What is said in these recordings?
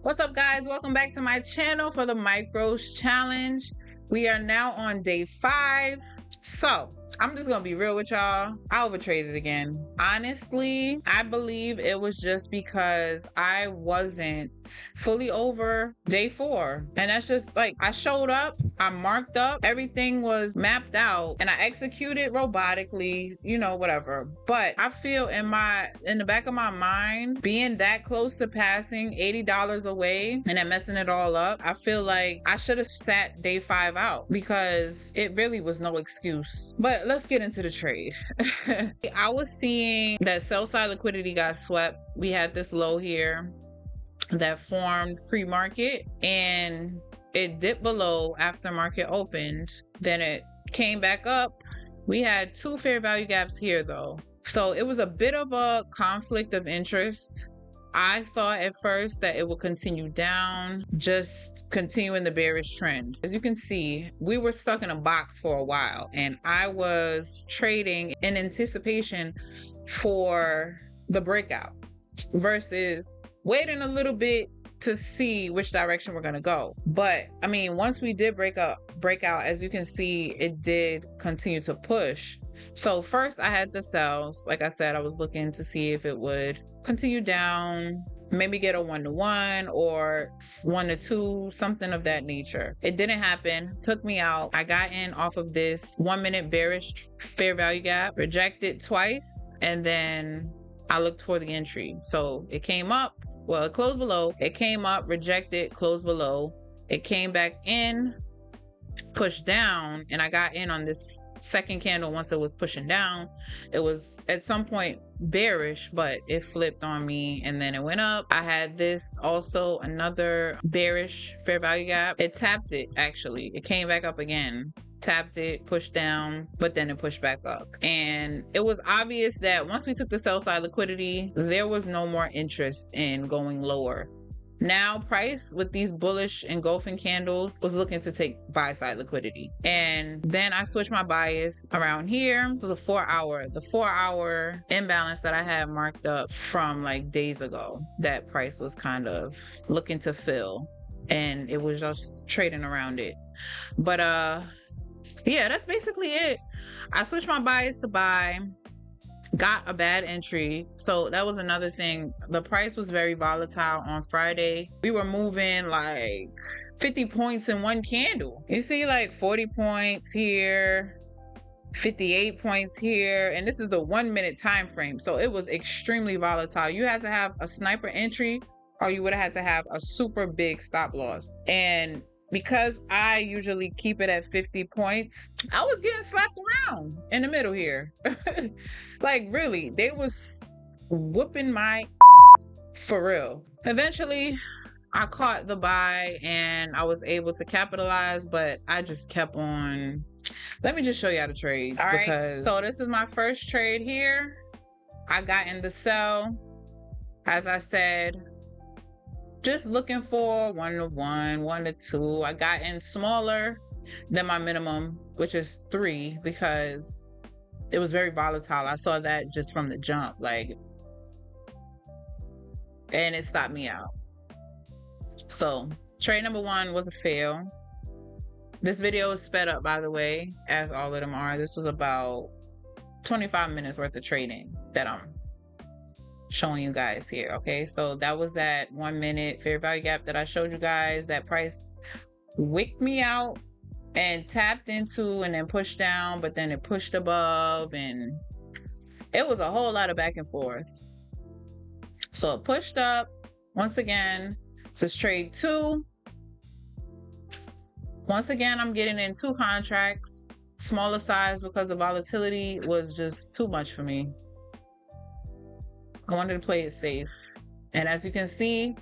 What's up, guys? Welcome back to my channel for the Micros challenge. We are now on day 5. So I'm just gonna be real with y'all. I overtraded again. Honestly, I believe it was just because I wasn't fully over day 4. And that's just like, I showed up, I marked up, everything was mapped out, and I executed robotically, whatever. But I feel in the back of my mind, being that close to passing $80 away and then messing it all up, I feel like I should have sat day 5 out because it really was no excuse. But let's get into the trade. I was seeing that sell side liquidity got swept. We had this low here that formed pre-market and it dipped below after market opened. Then it came back up. We had 2 fair value gaps here though. So it was a bit of a conflict of interest. I thought at first that it would continue down, just continuing the bearish trend. As you can see, we were stuck in a box for a while and I was trading in anticipation for the breakout versus waiting a little bit to see which direction we're gonna go. But I mean, once we did break out, as you can see, it did continue to push. So first I had the sells. Like I said, I was looking to see if it would continue down, maybe get a 1-to-1 or 1-to-2, something of that nature. It didn't happen, took me out. I got in off of this 1-minute bearish fair value gap, rejected twice, and then I looked for the entry. So it came up, well, it closed below, it came up, rejected, closed below, it came back in, pushed down, and I got in on this second candle. Once it was pushing down, it was at some point bearish, but it flipped on me and then it went up. I had this also, another bearish fair value gap. It tapped it, actually it came back up again, tapped it, pushed down, but then it pushed back up. And it was obvious that once we took the sell side liquidity, there was no more interest in going lower. Now price with these bullish engulfing candles was looking to take buy side liquidity. And then I switched my bias around here to the 4-hour imbalance that I had marked up from like days ago that price was kind of looking to fill, and it was just trading around it. But yeah, that's basically it. I switched my bias to buy, got a bad entry. So that was another thing. The price was very volatile on Friday. We were moving like 50 points in one candle. You see like 40 points here, 58 points here, and this is the 1-minute time frame. So it was extremely volatile. You had to have a sniper entry or you would have had to have a super big stop loss. And because I usually keep it at 50 points, I was getting slapped around in the middle here. Like really, they was whooping my for real. Eventually, I caught the buy and I was able to capitalize, but I just kept on. Let me just show you how to trade. All right, so this is my first trade here. I got in the sell, as I said, just looking for 1-to-1, 1-to-2. I got in smaller than my minimum, which is 3, because it was very volatile. I saw that just from the jump, like, and it stopped me out. So trade number 1 was a fail. This video is sped up, by the way, as all of them are. This was about 25 minutes worth of trading that I'm showing you guys here. Okay, so that was that 1-minute fair value gap that I showed you guys. That price wicked me out and tapped into and then pushed down, but then it pushed above, and it was a whole lot of back and forth. So it pushed up once again. This is trade 2. Once again, I'm getting in 2 contracts, smaller size, because the volatility was just too much for me. I wanted to play it safe. And as you can see,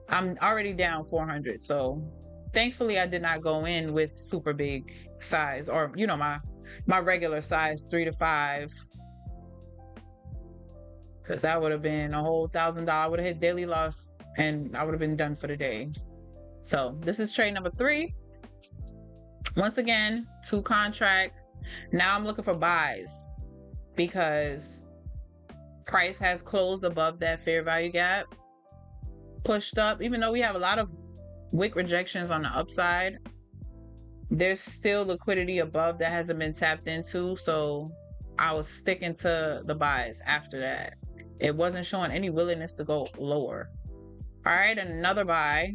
I'm already down 400. So thankfully I did not go in with super big size, or my regular size 3 to 5, because that would have been a whole $1,000. I would have hit daily loss and I would have been done for the day. So this is trade number 3. Once again, 2 contracts. Now I'm looking for buys because price has closed above that fair value gap. pushed up. Even though we have a lot of wick rejections on the upside, there's still liquidity above that hasn't been tapped into. So I was sticking to the buys after that. It wasn't showing any willingness to go lower. All right, another buy.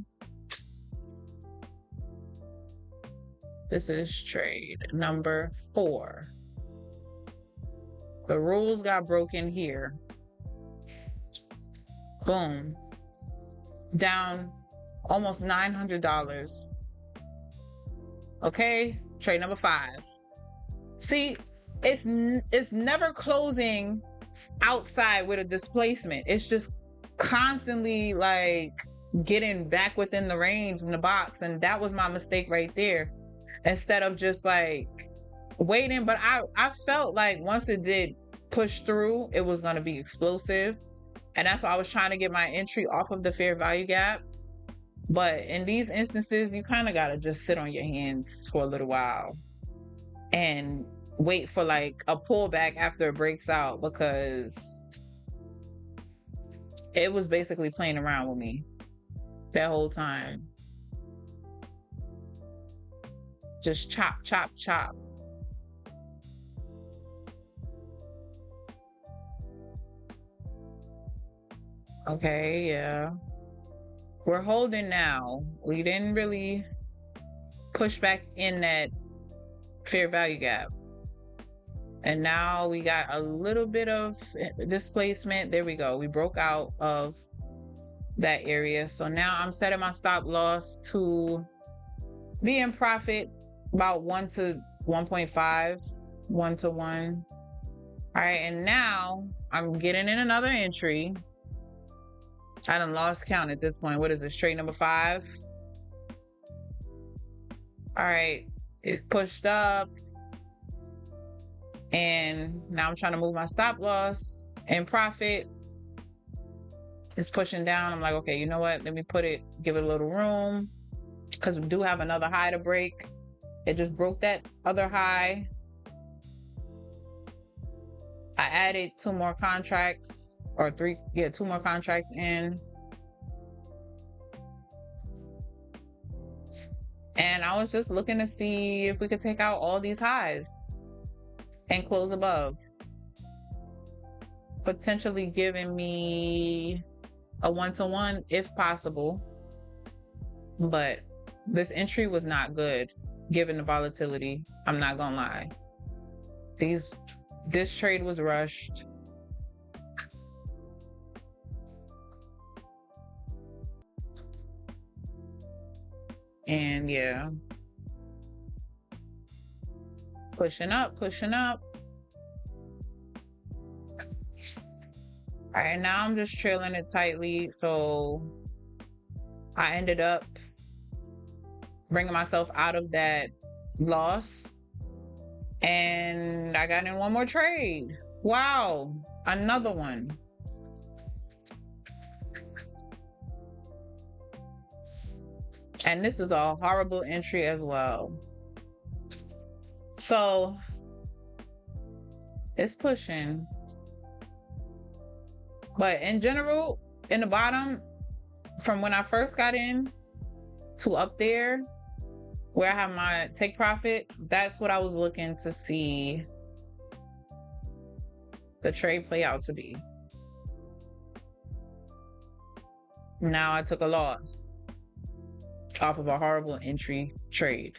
This is trade number 4. The rules got broken here. Boom. Down almost $900. Okay, trade number 5. See, it's never closing outside with a displacement. It's just constantly like getting back within the range in the box, and that was my mistake right there. Instead of just like waiting, but I felt like once it did push through, it was going to be explosive, and that's why I was trying to get my entry off of the fair value gap. But in these instances, you kind of got to just sit on your hands for a little while and wait for like a pullback after it breaks out, because it was basically playing around with me that whole time. Just chop, chop, chop. Okay, yeah. We're holding now. We didn't really push back in that fair value gap. And now we got a little bit of displacement. There we go. We broke out of that area. So now I'm setting my stop loss to be in profit about 1 to 1.5, 1 to 1. All right, and now I'm getting in another entry. I done lost count at this point. What is this, trade number 5? All right, it pushed up, and now I'm trying to move my stop loss and profit. It's pushing down. I'm like, okay, you know what? Let me give it a little room, because we do have another high to break. It just broke that other high. I added 2 more contracts, or 3, yeah, 2 more contracts in. And I was just looking to see if we could take out all these highs and close above, potentially giving me a 1 to 1 if possible. But this entry was not good given the volatility. I'm not gonna lie. This trade was rushed. And yeah, pushing up, pushing up. All right, now I'm just trailing it tightly. So I ended up bringing myself out of that loss, and I got in 1 more trade. Wow, another one. And this is a horrible entry as well. So it's pushing. But in general, in the bottom, from when I first got in to up there, where I have my take profit, that's what I was looking to see the trade play out to be. Now I took a loss off of a horrible entry trade.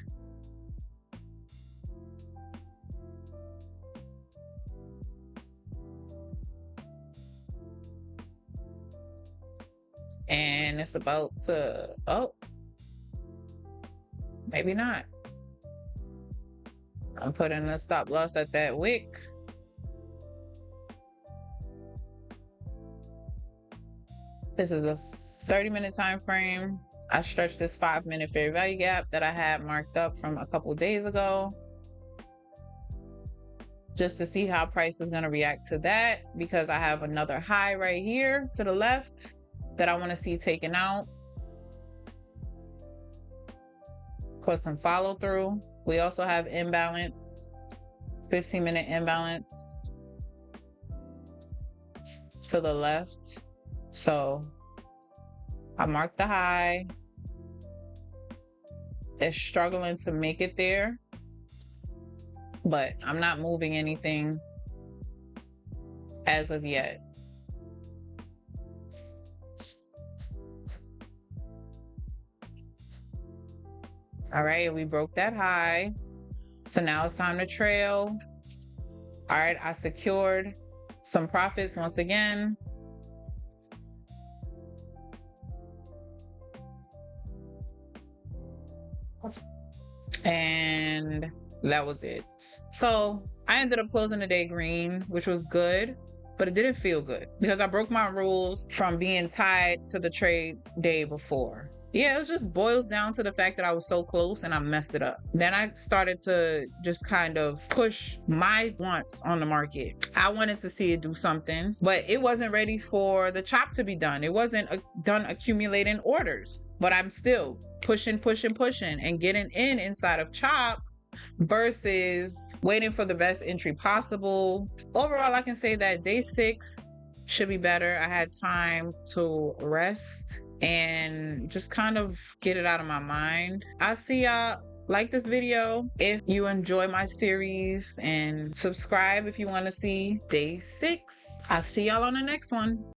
And it's about to, oh, maybe not. I'm putting a stop loss at that wick. This is a 30-minute time frame. I stretched this 5-minute fair value gap that I had marked up from a couple days ago, just to see how price is going to react to that, because I have another high right here to the left that I want to see taken out for some follow through. We also have imbalance, 15-minute imbalance to the left. So I marked the high. It's struggling to make it there, but I'm not moving anything as of yet. All right, we broke that high. So now it's time to trail. All right, I secured some profits once again. And that was it. So I ended up closing the day green, which was good, but it didn't feel good because I broke my rules from being tied to the trade day before. Yeah, it just boils down to the fact that I was so close and I messed it up. Then I started to just kind of push my wants on the market. I wanted to see it do something, but it wasn't ready for the chop to be done. It wasn't done accumulating orders, but I'm still pushing and getting inside of chop versus waiting for the best entry possible. Overall, I can say that day 6 should be better. I had time to rest and just kind of get it out of my mind. I'll see y'all. Like this video if you enjoy my series, and subscribe if you want to see day 6. I'll see y'all on the next one.